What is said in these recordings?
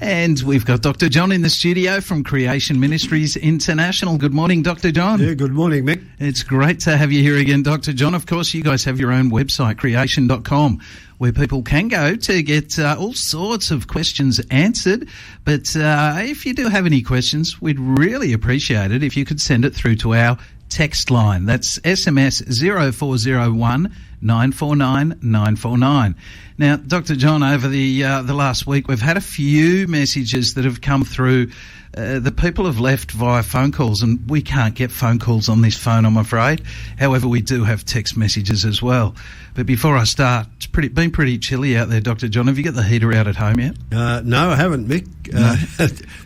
And we've got Dr. John in the studio from Creation Ministries International. Good morning, Dr. John. Yeah, good morning, Mick. It's great to have you here again, Dr. John. Of course, you guys have your own website, creation.com, where people can go to get all sorts of questions answered. But if you do have any questions, we'd really appreciate it if you could send it through to our text line. That's SMS 0401 949 949. Now, Dr. John, over the last week, we've had a few messages that have come through. The people have left via phone calls, and we can't get phone calls on this phone, I'm afraid. However, we do have text messages as well. But before I start, it's been pretty chilly out there, Dr. John. Have you got the heater out at home yet? No, I haven't, Mick. No.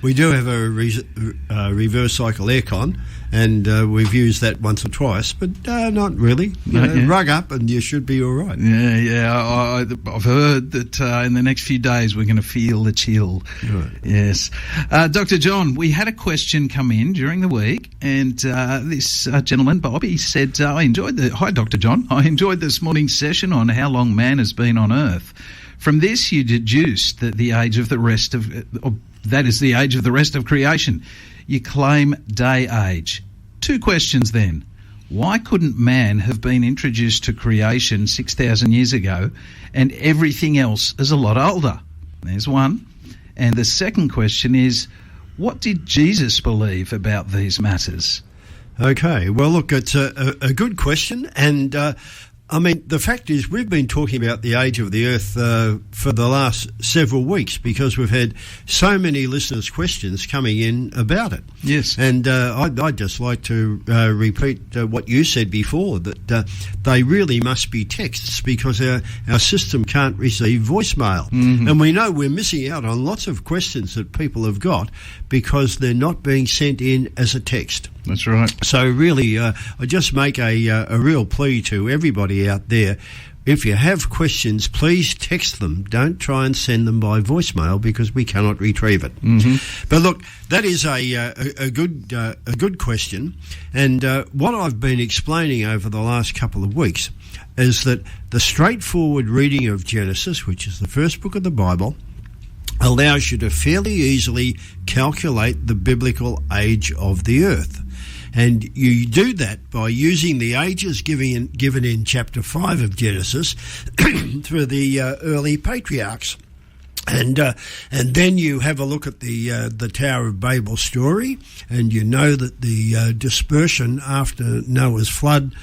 We do have a reverse cycle aircon, and we've used that once or twice, but not really. Rug up and you should be all right. Yeah. I've heard that in the next few days we're going to feel the chill. Right. Yes. Dr. John, we had a question come in during the week, and this gentleman, Bobby, said, hi, Dr. John. I enjoyed this morning's session on how long man has been on Earth. From this, you deduced that the age of the rest of creation. You claim day age. Two questions then. Why couldn't man have been introduced to creation 6,000 years ago and everything else is a lot older? There's one. And the second question is, what did Jesus believe about these matters? Okay, well, look, it's a good question, and the fact is we've been talking about the age of the earth for the last several weeks because we've had so many listeners' questions coming in about it. Yes. And I'd just like to repeat what you said before, that they really must be texts because our system can't receive voicemail. Mm-hmm. And we know we're missing out on lots of questions that people have got because they're not being sent in as a text. That's right. So really, I just make a real plea to everybody out there. If you have questions, please text them. Don't try and send them by voicemail because we cannot retrieve it. Mm-hmm. But look, that is a good question. And what I've been explaining over the last couple of weeks is that the straightforward reading of Genesis, which is the first book of the Bible, allows you to fairly easily calculate the biblical age of the earth. And you do that by using the ages given in chapter 5 of Genesis through the early patriarchs. And then you have a look at the Tower of Babel story, and you know that the dispersion after Noah's flood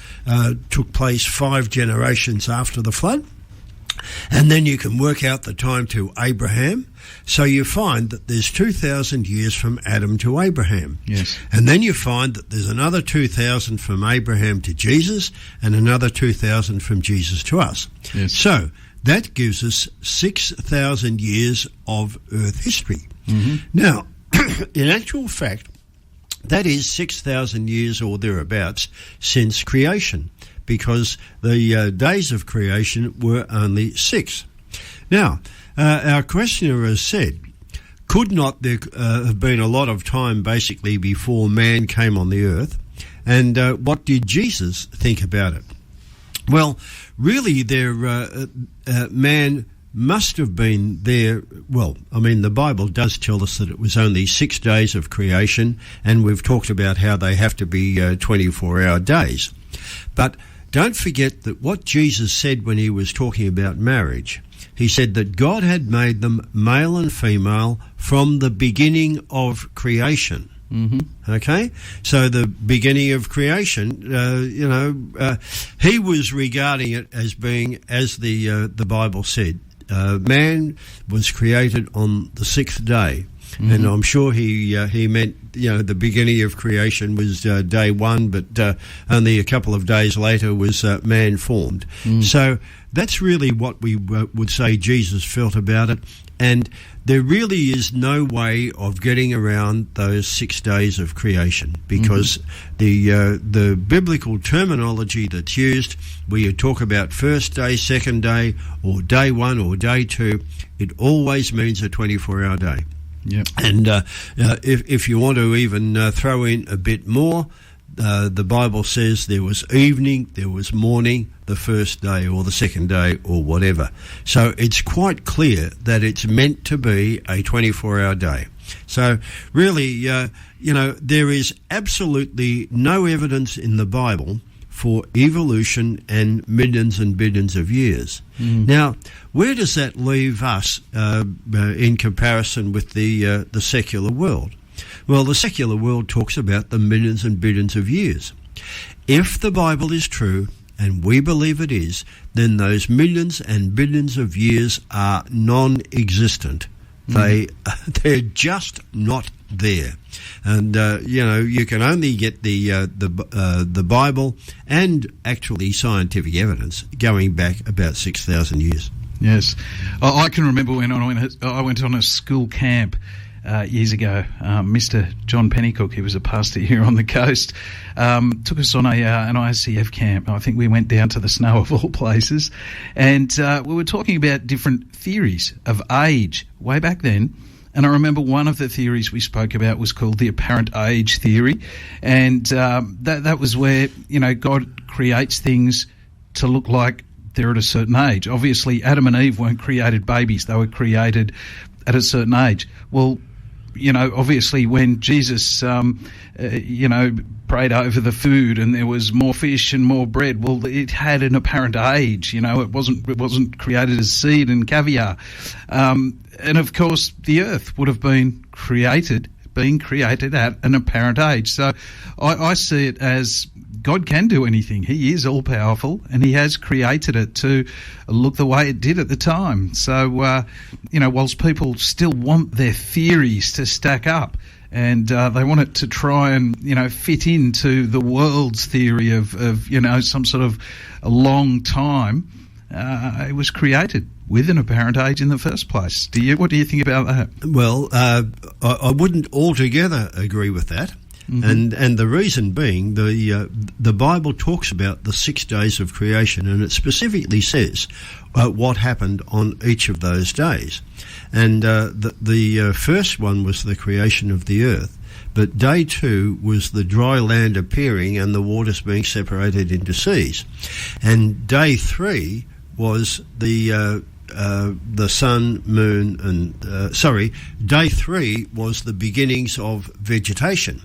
took place 5 generations after the flood. And then you can work out the time to Abraham. So you find that there's 2,000 years from Adam to Abraham. Yes. And then you find that there's another 2,000 from Abraham to Jesus and another 2,000 from Jesus to us. Yes. So that gives us 6,000 years of Earth history. Mm-hmm. Now, in actual fact, that is 6,000 years or thereabouts since creation, because the days of creation were only 6. Now, our questioner has said, could not there have been a lot of time basically before man came on the earth? And what did Jesus think about it? Well, really, man must have been there. Well, the Bible does tell us that it was only 6 days of creation, and we've talked about how they have to be 24-hour days. But don't forget that what Jesus said when he was talking about marriage, he said that God had made them male and female from the beginning of creation. Mm-hmm. Okay? So the beginning of creation, he was regarding it as being, as the Bible said, man was created on the 6th day. Mm-hmm. And I'm sure he meant, the beginning of creation was day 1, but only a couple of days later was man formed. Mm. So that's really what we would say Jesus felt about it. And there really is no way of getting around those 6 days of creation because the biblical terminology that's used, where you talk about first day, second day, or day 1 or day 2, it always means a 24-hour day. Yep. And if you want to even throw in a bit more, the Bible says there was evening, there was morning, the first day or the second day or whatever. So it's quite clear that it's meant to be a 24-hour day. So really, there is absolutely no evidence in the Bible for evolution and billions of years. Now, where does that leave us in comparison with the secular world? Well, the secular world talks about the millions and billions of years. If the Bible is true, and we believe it is, then those millions and billions of years are non-existent. They're just not there, and you can only get the Bible and actually scientific evidence going back about 6,000 years. Yes, I can remember when I went on a school camp years ago. Mr. John Pennycook, he was a pastor here on the coast, took us on an ICF camp. I think we went down to the snow of all places, and we were talking about different theories of age way back then. And I remember one of the theories we spoke about was called the apparent age theory, and that was where God creates things to look like they're at a certain age. Obviously, Adam and Eve weren't created babies; they were created at a certain age. Well, obviously when Jesus, prayed over the food and there was more fish and more bread, well, it had an apparent age. It wasn't created as seed and caviar. And of course, the earth would have been created at an apparent age. So I see it as God can do anything. He is all-powerful, and he has created it to look the way it did at the time. So, whilst people still want their theories to stack up, and they want it to try and, fit into the world's theory of some sort of a long time, it was created with an apparent age in the first place. What do you think about that? Well, I wouldn't altogether agree with that. Mm-hmm. And the reason being, the Bible talks about the 6 days of creation, and it specifically says what happened on each of those days. And the first one was the creation of the earth, but day 2 was the dry land appearing and the waters being separated into seas. And day 3 was the sun, moon, and day 3 was the beginnings of vegetation.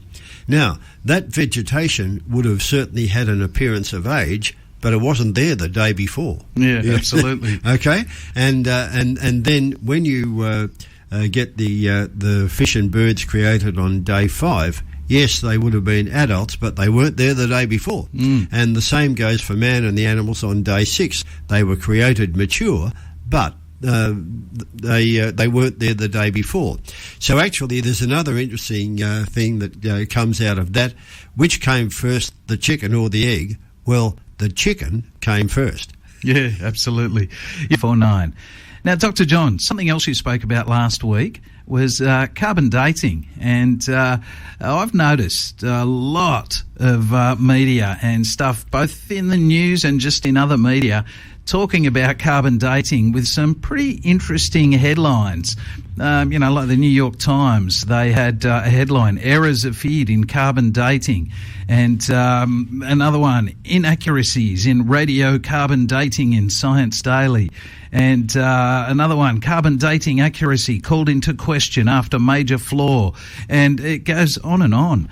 Now, that vegetation would have certainly had an appearance of age, but it wasn't there the day before. Yeah, absolutely. Okay, and then when you get the fish and birds created on day 5, yes, they would have been adults, but they weren't there the day before. And the same goes for man and the animals on day 6. They were created mature, but they weren't there the day before. So actually there's another interesting thing that comes out of that. Which came first, the chicken or the egg? Well, the chicken came first. Yeah, absolutely. 49. Now, Dr. John, something else you spoke about last week was carbon dating, and I've noticed a lot of media and stuff, both in the news and just in other media, talking about carbon dating with some pretty interesting headlines. Like the New York Times, they had a headline, "Errors appeared in carbon dating," and another one, "Inaccuracies in radiocarbon dating in Science Daily," and another one, "Carbon dating accuracy called into question after major flaw," and it goes on and on.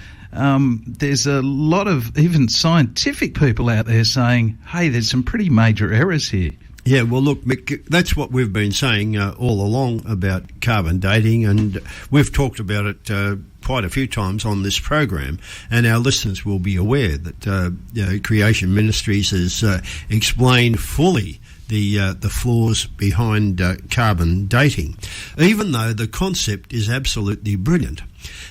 There's a lot of even scientific people out there saying, hey, there's some pretty major errors here. Yeah, well, look, Mick, that's what we've been saying all along about carbon dating, and we've talked about it quite a few times on this program, and our listeners will be aware that Creation Ministries has explained fully the flaws behind carbon dating, even though the concept is absolutely brilliant.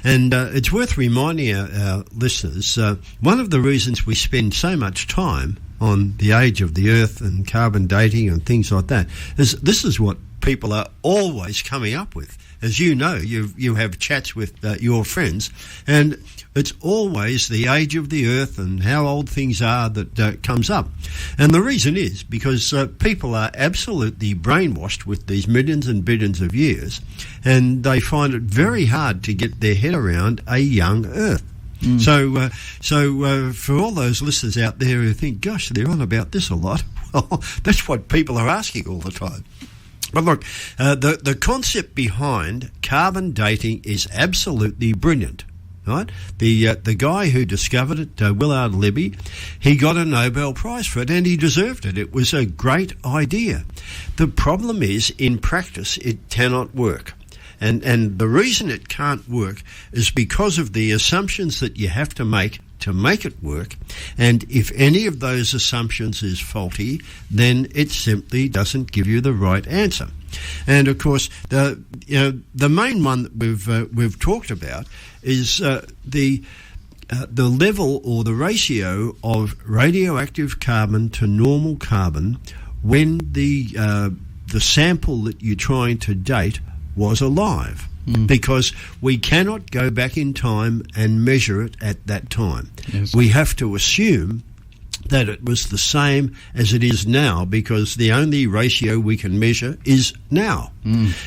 And it's worth reminding our listeners, one of the reasons we spend so much time on the age of the earth and carbon dating and things like that is this is what people are always coming up with. As you know, you have chats with your friends, and it's always the age of the earth and how old things are that comes up. And the reason is because people are absolutely brainwashed with these millions and billions of years, and they find it very hard to get their head around a young earth. So for all those listeners out there who think, gosh, they're on about this a lot, Well, that's what people are asking all the time. But look, the concept behind carbon dating is absolutely brilliant. Right, the guy who discovered it, Willard Libby, he got a Nobel Prize for it, and he deserved it. It was a great idea. The problem is, in practice, it cannot work. And the reason it can't work is because of the assumptions that you have to make it work. And if any of those assumptions is faulty, then it simply doesn't give you the right answer. And of course, the main one that we've talked about is the level or the ratio of radioactive carbon to normal carbon when the sample that you're trying to date was alive. Because we cannot go back in time and measure it at that time. Yes. We have to assume that it was the same as it is now, because the only ratio we can measure is now.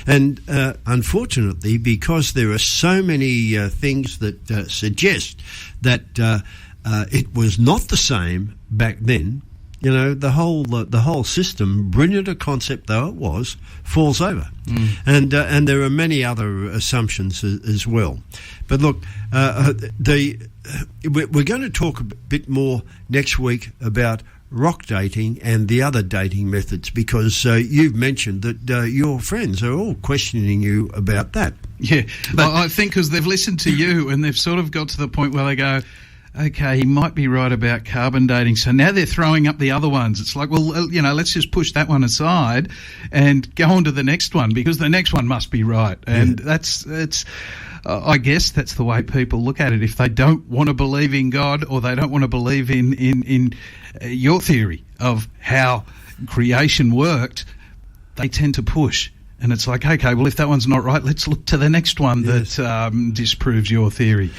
And unfortunately, because there are so many things that suggest that it was not the same back then, you know, the whole system, brilliant a concept though it was, falls over. And there are many other assumptions as well. But look, we're going to talk a bit more next week about rock dating and the other dating methods, because you've mentioned that your friends are all questioning you about that. Yeah, but I think because they've listened to you and they've sort of got to the point where they go, okay, he might be right about carbon dating. So now they're throwing up the other ones. It's like, well, you know, let's just push that one aside and go on to the next one, because the next one must be right. And I guess that's the way people look at it. If they don't want to believe in God, or they don't want to believe in your theory of how creation worked, they tend to push. And it's like, okay, well, if that one's not right, let's look to the next one that disproves your theory.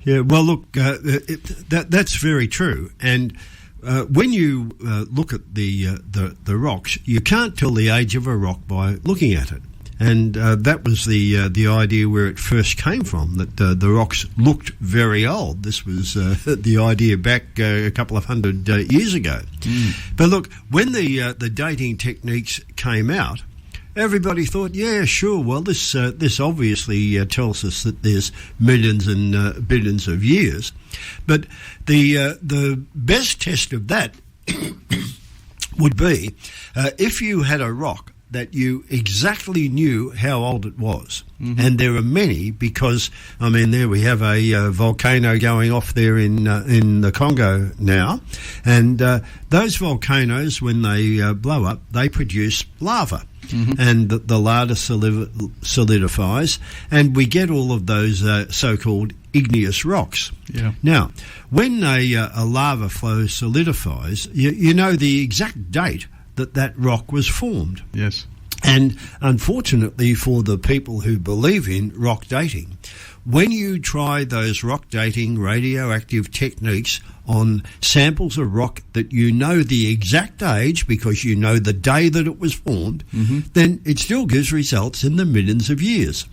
Yeah, well, look, that's very true. And when you look at the rocks, you can't tell the age of a rock by looking at it. And that was the idea where it first came from, that the rocks looked very old. This was the idea back a couple of hundred years ago. But look, when the dating techniques came out, everybody thought, yeah, sure, well, this obviously tells us that there's millions and billions of years. But the best test of that would be if you had a rock that you exactly knew how old it was. And there are many, because, I mean, there we have a volcano going off there in the Congo now. And those volcanoes, when they blow up, they produce lava. And the lava solidifies, and we get all of those so-called igneous rocks. Yeah. Now, when a lava flow solidifies, you know the exact date that rock was formed. Yes. And unfortunately for the people who believe in rock dating, when you try those rock dating radioactive techniques on samples of rock that you know the exact age because you know the day that it was formed, then it still gives results in the millions of years.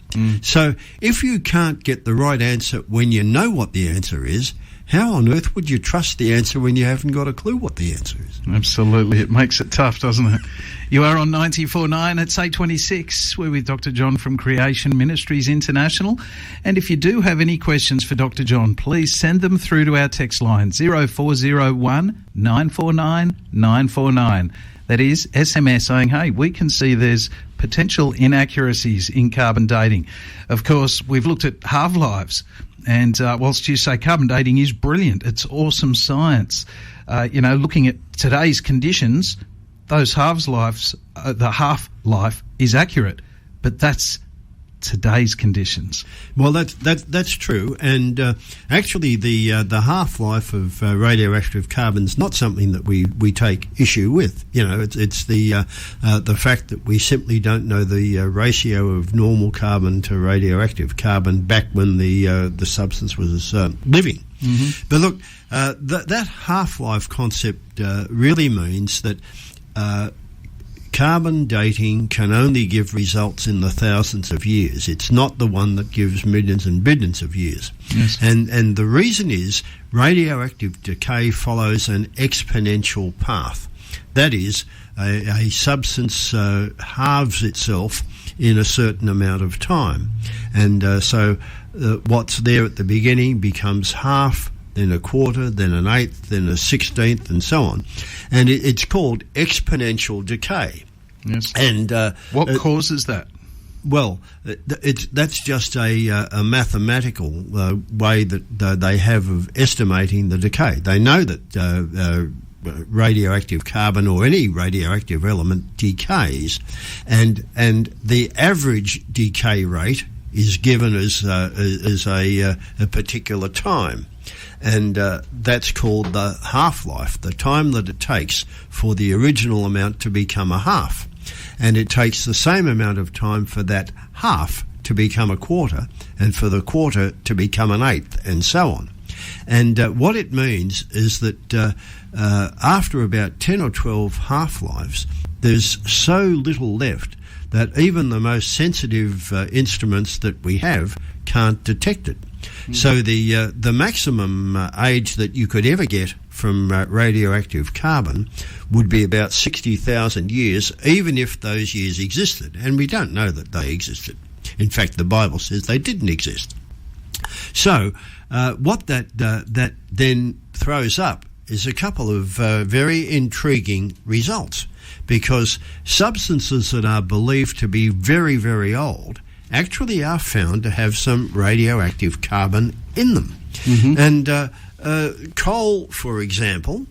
So if you can't get the right answer when you know what the answer is, how on earth would you trust the answer when you haven't got a clue what the answer is? Absolutely. It makes it tough, doesn't it? You are on 94.9 at 8:26. We're with Dr. John from Creation Ministries International. And if you do have any questions for Dr. John, please send them through to our text line 0401 949 949. That is SMS saying, hey, we can see there's potential inaccuracies in carbon dating. Of course, we've looked at half-lives. And whilst you say carbon dating is brilliant, it's awesome science. Looking at today's conditions, those half-lives, the half-life is accurate, but that's today's conditions. Well, that's true, and actually the half-life of radioactive carbon is not something that we take issue with. You know, it's the fact that we simply don't know the ratio of normal carbon to radioactive carbon back when the substance was living. But look, that half-life concept really means that carbon dating can only give results in the thousands of years. It's not the one that gives millions and billions of years. Yes. And the reason is radioactive decay follows an exponential path. That is, a substance halves itself in a certain amount of time. And so what's there at the beginning becomes half, then a quarter, then an eighth, then a 16th, and so on. And it's called exponential decay. Yes. And what causes that? Well, that's just a mathematical way that they have of estimating the decay. They know that radioactive carbon or any radioactive element decays, and the average decay rate is given as a particular time. And that's called the half-life, the time that it takes for the original amount to become a half. And it takes the same amount of time for that half to become a quarter and for the quarter to become an eighth, and so on. And what it means is that after about 10 or 12 half-lives, there's so little left that even the most sensitive instruments that we have can't detect it. So the maximum age that you could ever get from radioactive carbon would be about 60,000 years, even if those years existed. And we don't know that they existed. In fact, the Bible says they didn't exist. So what that then throws up is a couple of very intriguing results, because substances that are believed to be very, very old actually are found to have some radioactive carbon in them. Mm-hmm. And coal, for example,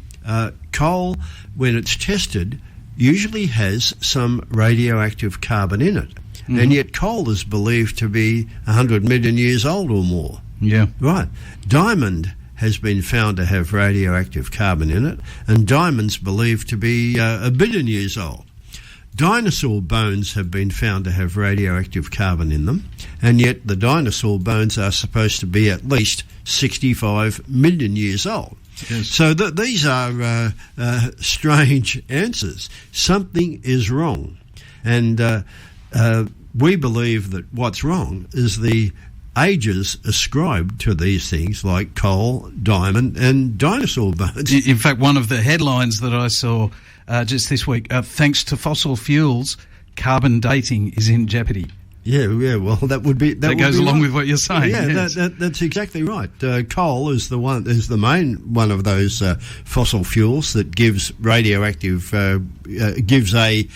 coal, when it's tested, usually has some radioactive carbon in it. Mm-hmm. And yet coal is believed to be 100 million years old or more. Yeah. Right. Diamond has been found to have radioactive carbon in it, and diamond's believed to be 1 billion years old. Dinosaur bones have been found to have radioactive carbon in them, and yet the dinosaur bones are supposed to be at least 65 million years old. Yes. So these are strange answers. Something is wrong. And we believe that what's wrong is the ages ascribed to these things like coal, diamond, and dinosaur bones. In fact, one of the headlines that I saw just this week, thanks to fossil fuels, carbon dating is in jeopardy. Yeah, well, that would be that goes along with what you're saying. Yeah, yes. that's exactly right. Coal is the main one of those fossil fuels that gives radioactive gives an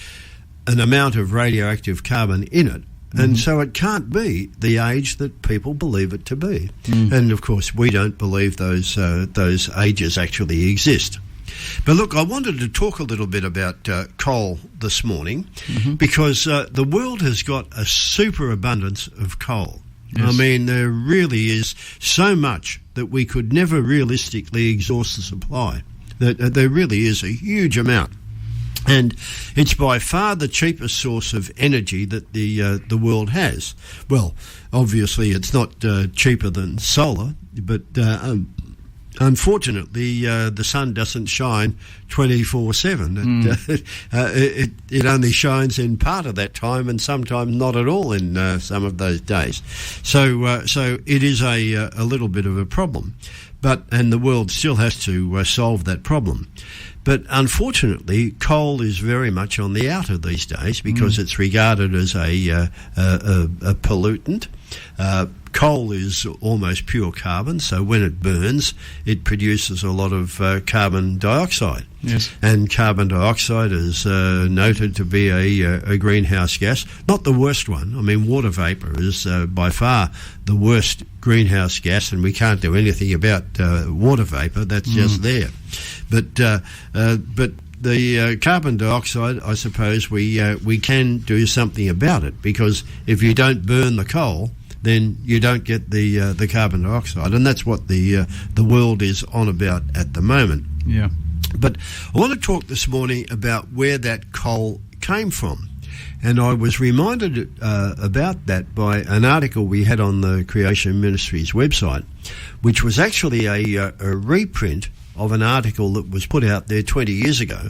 amount of radioactive carbon in it. And so it can't be the age that people believe it to be. And, of course, we don't believe those ages actually exist. But, look, I wanted to talk a little bit about coal this morning because the world has got a superabundance of coal. Yes. I mean, there really is so much that we could never realistically exhaust the supply. There really is a huge amount. And it's by far the cheapest source of energy that the world has. Well, obviously it's not cheaper than solar, but unfortunately the sun doesn't shine 24/7. It only shines in part of that time, and sometimes not at all in some of those days. So it is a little bit of a problem, and the world still has to solve that problem. But unfortunately, coal is very much on the outer these days because it's regarded as a pollutant. Coal is almost pure carbon, so when it burns, it produces a lot of carbon dioxide. Yes. And carbon dioxide is noted to be a greenhouse gas. Not the worst one. I mean, water vapour is by far the worst greenhouse gas, and we can't do anything about water vapour. That's just there. But the carbon dioxide, I suppose we can do something about it, because if you don't burn the coal, then you don't get the carbon dioxide, and that's what the world is on about at the moment. Yeah. But I want to talk this morning about where that coal came from. And I was reminded about that by an article we had on the Creation Ministries website, which was actually a reprint of an article that was put out there 20 years ago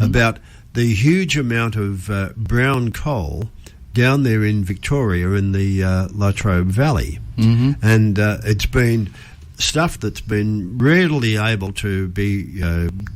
about the huge amount of brown coal down there in Victoria in the La Trobe Valley. And it's been stuff that's been readily able to be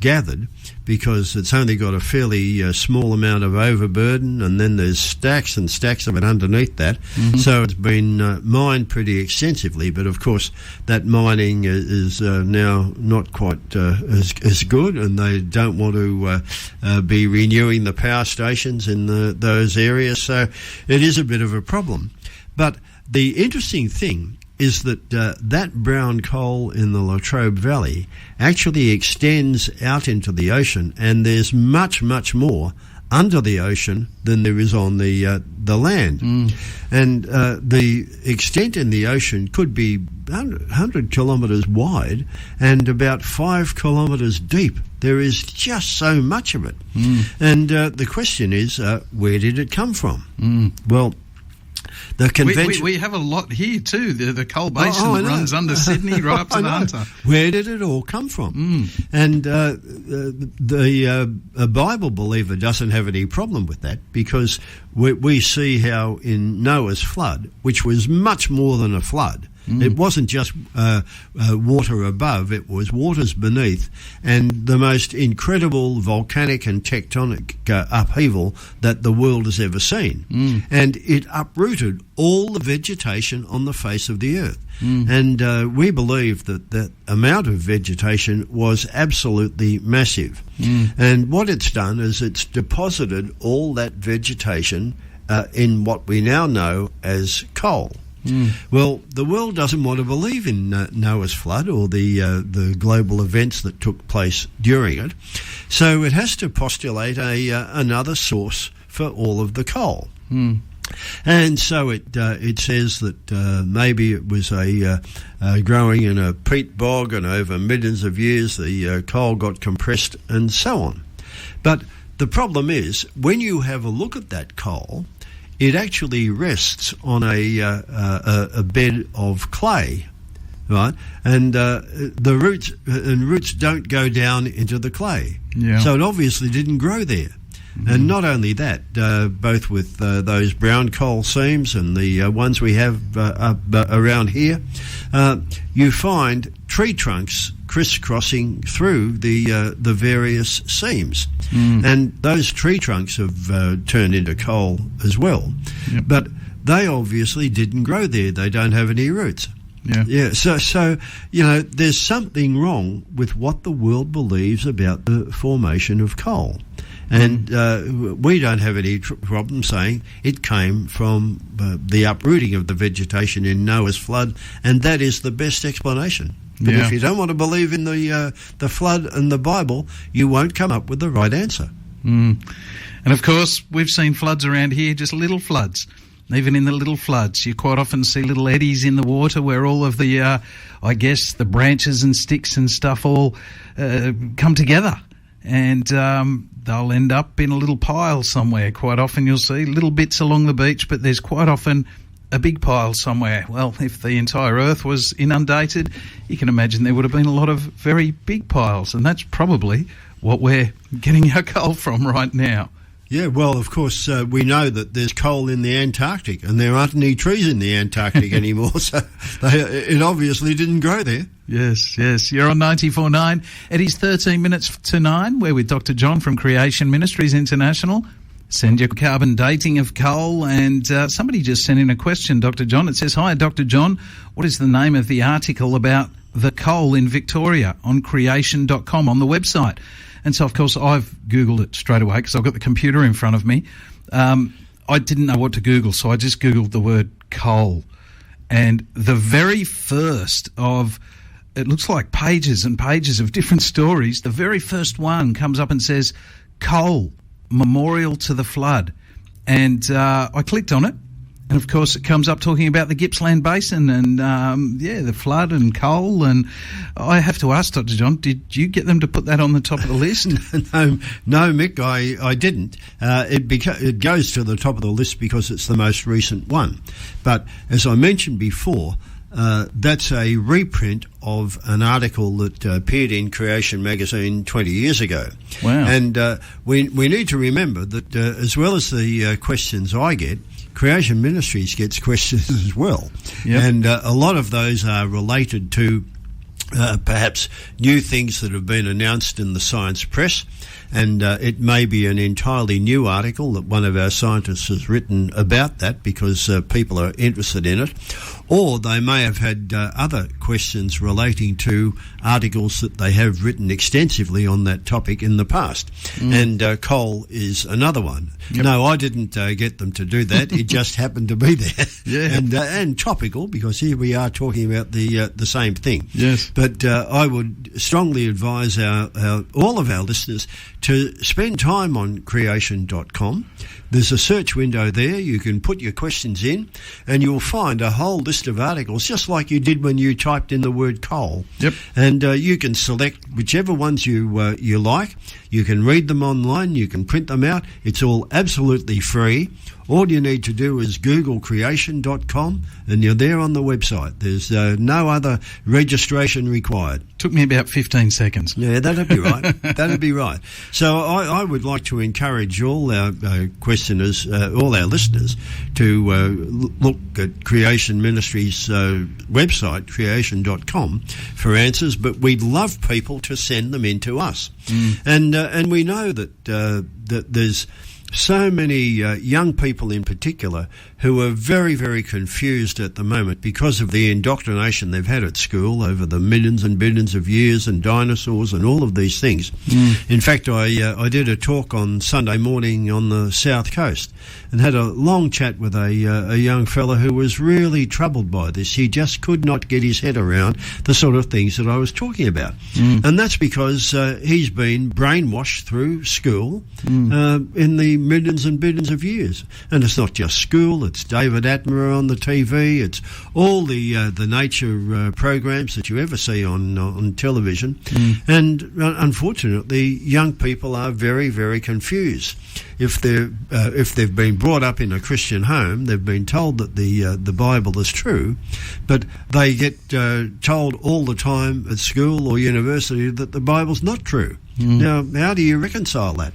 gathered, because it's only got a fairly small amount of overburden, and then there's stacks and stacks of it underneath that. So it's been mined pretty extensively, but of course that mining is now not quite as good, and they don't want to be renewing the power stations in those areas, so it is a bit of a problem. But the interesting thing is that that brown coal in the Latrobe Valley actually extends out into the ocean, and there's much, much more under the ocean than there is on the land. And the extent in the ocean could be 100 kilometres wide and about 5 kilometres deep. There is just so much of it. And the question is, where did it come from? Well, the convention... we have a lot here too. The coal basin that runs under Sydney right up to the Hunter. Where did it all come from? And the Bible believer doesn't have any problem with that, because we see how in Noah's flood, which was much more than a flood, it wasn't just water above, it was waters beneath, and the most incredible volcanic and tectonic upheaval that the world has ever seen. And it uprooted all the vegetation on the face of the earth. And we believe that that amount of vegetation was absolutely massive. And what it's done is it's deposited all that vegetation in what we now know as coal. Well, the world doesn't want to believe in Noah's flood or the global events that took place during it, so it has to postulate another source for all of the coal. And so it says that maybe it was growing in a peat bog, and over millions of years the coal got compressed and so on. But the problem is, when you have a look at that coal, it actually rests on a bed of clay, right? And the roots don't go down into the clay. So it obviously didn't grow there. And not only that, both with those brown coal seams and the ones we have around here, you find tree trunks crisscrossing through the various seams. And those tree trunks have turned into coal as well. But they obviously didn't grow there. They don't have any roots. So you know, there's something wrong with what the world believes about the formation of coal. And we don't have any problem saying it came from the uprooting of the vegetation in Noah's flood, and that is the best explanation. But if you don't want to believe in the flood and the Bible, you won't come up with the right answer. And of course, we've seen floods around here, just little floods. Even in the little floods, you quite often see little eddies in the water where all of the, I guess, the branches and sticks and stuff all come together. And they'll end up in a little pile somewhere. Quite often you'll see little bits along the beach, but there's quite often a big pile somewhere. Well, if the entire earth was inundated, you can imagine there would have been a lot of very big piles, and that's probably what we're getting our coal from right now. Yeah, well, of course, we know that there's coal in the Antarctic, and there aren't any trees in the Antarctic anymore, so it obviously didn't grow there. Yes. You're on 94.9. It is 13 minutes to 9. We're with Dr. John from Creation Ministries International. Send your carbon dating of coal, and somebody just sent in a question, Dr. John. It says, "Hi, Dr. John, what is the name of the article about the coal in Victoria on creation.com on the website?" And so, of course, I've Googled it straight away because I've got the computer in front of me. I didn't know what to Google, so I just Googled the word coal. And the very first of, it looks like pages and pages of different stories, the very first one comes up and says, "Coal, Memorial to the Flood." And I clicked on it. And, of course, it comes up talking about the Gippsland Basin and, the flood and coal. And I have to ask, Dr. John, did you get them to put that on the top of the list? No, Mick, I didn't. It goes to the top of the list because it's the most recent one. But as I mentioned before, that's a reprint of an article that appeared in Creation magazine 20 years ago. Wow. And we need to remember that as well as the questions I get, Creation Ministries gets questions as well. Yep. And a lot of those are related to perhaps new things that have been announced in the science press, and it may be an entirely new article that one of our scientists has written about that because people are interested in it, or they may have had other questions relating to articles that they have written extensively on that topic in the past. And coal is another one. Yep. No, I didn't get them to do that. It just happened to be there. Yeah. And topical, because here we are talking about the same thing. Yes. But I would strongly advise all of our listeners to spend time on creation.com. There's a search window there. You can put your questions in and you'll find a whole list of articles, just like you did when you typed in the word coal. Yep. And you can select whichever ones you like. You can read them online. You can print them out. It's all absolutely free. All you need to do is Google creation.com and you're there on the website. There's no other registration required. Took me about 15 seconds. Yeah, that'd be right. That'd be right. So I would like to encourage all our questioners, all our listeners, to look at Creation Ministries' website, creation.com, for answers. But we'd love people to send them in to us. And we know that there's so many young people in particular who are very, very confused at the moment because of the indoctrination they've had at school over the millions and billions of years and dinosaurs and all of these things. In fact, I did a talk on Sunday morning on the South Coast and had a long chat with a young fella who was really troubled by this. He just could not get his head around the sort of things that I was talking about. And that's because he's been brainwashed through school in the millions and billions of years. And it's not just school, it's David Attenborough on the TV, it's all the nature programs that you ever see on television. And unfortunately, young people are very, very confused. If they've been brought up in a Christian home, they've been told that the Bible is true, but they get told all the time at school or university that the Bible's not true. Now, how do you reconcile that?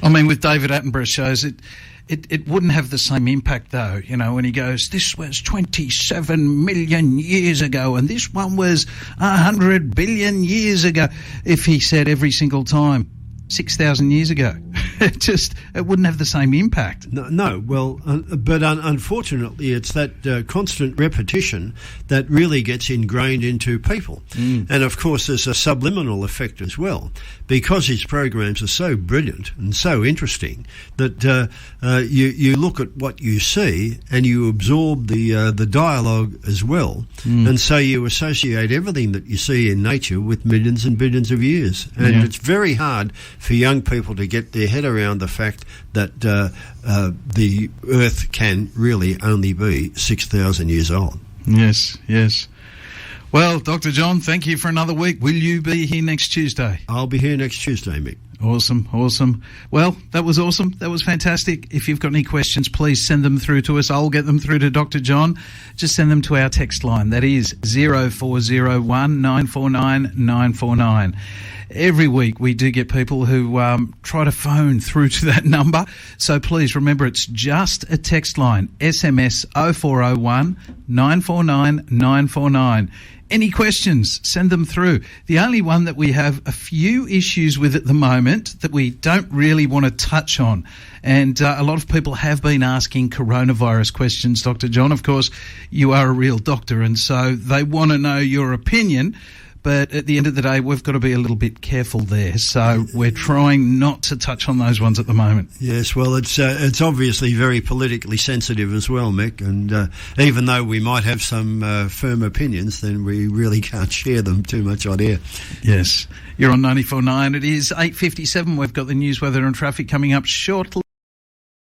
I mean, with David Attenborough shows, it wouldn't have the same impact, though, you know, when he goes, this was 27 million years ago and this one was 100 billion years ago, if he said every single time 6,000 years ago. It wouldn't have the same impact. No. Well, but unfortunately, it's that constant repetition that really gets ingrained into people. And of course, there's a subliminal effect as well, because his programs are so brilliant and so interesting that you look at what you see and you absorb the dialogue as well, and so you associate everything that you see in nature with millions and billions of years. And it's very hard for young people to get their head around the fact that the Earth can really only be 6,000 years old. Yes. Well, Dr. John, thank you for another week. Will you be here next Tuesday? I'll be here next Tuesday, Mick. Awesome. Well, that was awesome. That was fantastic. If you've got any questions, please send them through to us. I'll get them through to Dr. John. Just send them to our text line. That is 0401 949 949. Every week we do get people who try to phone through to that number. So please remember, it's just a text line. SMS 0401 949 949. Any questions, send them through. The only one that we have a few issues with at the moment that we don't really want to touch on, and a lot of people have been asking coronavirus questions, Dr. John. Of course, you are a real doctor, and so they want to know your opinion. But at the end of the day, we've got to be a little bit careful there. So we're trying not to touch on those ones at the moment. Yes, well, it's obviously very politically sensitive as well, Mick. And even though we might have some firm opinions, then we really can't share them too much on air. Yes. You're on 94.9. It is 8:57. We've got the news, weather and traffic coming up shortly.